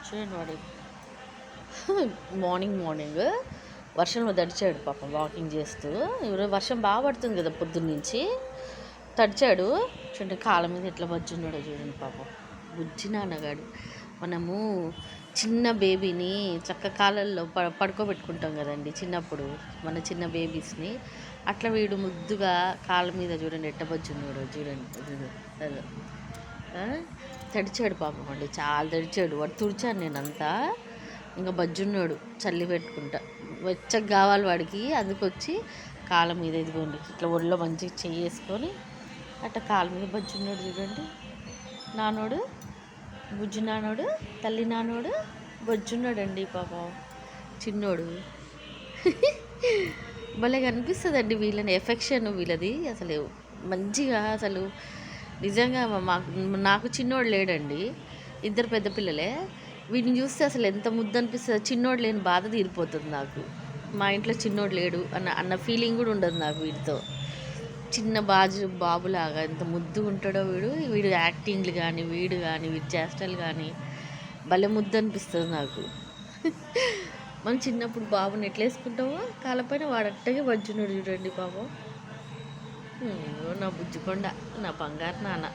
చూడండి వాడు morning morning వర్షంలో తడిచాడు పాపం వాకింగ్ చేస్తూ. ఈరోజు వర్షం బాగా పడుతుంది కదా పొద్దున్నుంచి, తడిచాడు. చూడండి కాళ్ళ మీద ఎట్లా బజ్జున్నాడో చూడండి పాపం బుజ్జి నాన్నగాడు. మనము చిన్న బేబీని చక్క కాళ్ళల్లో పడుకోబెట్టుకుంటాం కదండి చిన్నప్పుడు, మన చిన్న బేబీస్ని. అట్లా వీడు ముద్దుగా కాళ్ళ మీద చూడండి ఎట్ట బజ్జున్నాడో చూడండి. తడిచాడు పాపం అండి, చాలా తడిచాడు. వాడు తుడిచాను నేనంతా, ఇంకా బజ్జున్నాడు చల్లి పెట్టుకుంటా. వెచ్చగా కావాలి వాడికి, అందుకొచ్చి కాళ్ళ మీద ఇదిగోండి ఇట్లా ఒళ్ళో మంచిగా చేసుకొని అట్లా కాళ్ళ మీద బజ్జున్నాడు చూడండి. నానోడు బుజ్జి నానోడు, తల్లి నానోడు బొజ్జున్నాడండి పాపం చిన్నోడు. భలే కనిపిస్తుందండి వీళ్ళని ఎఫెక్షన్ వీళ్ళది అసలు మంచిగా. అసలు నిజంగా నాకు చిన్నోడు లేడండి, ఇద్దరు పెద్ద పిల్లలే. వీడిని చూస్తే అసలు ఎంత ముద్దు అనిపిస్తుంది. చిన్నోడు లేని బాధ తీరిపోతుంది నాకు. మా ఇంట్లో చిన్నోడు లేడు అన్న ఫీలింగ్ కూడా ఉండదు నాకు వీడితో. చిన్న బాబులాగా ఎంత ముద్దుగా ఉంటాడో వీడు యాక్టింగ్లు కానీ వీడు చేష్టలు కానీ భలే ముద్దు అనిపిస్తుంది నాకు. మనం చిన్నప్పుడు బాబుని ఎట్లా వేసుకుంటామో కాళ్ళపైన వాడట్టగే బజ్జున్నాడు చూడండి పాపం. నా బుజ్జికొండ, నా బంగారు నాన్న.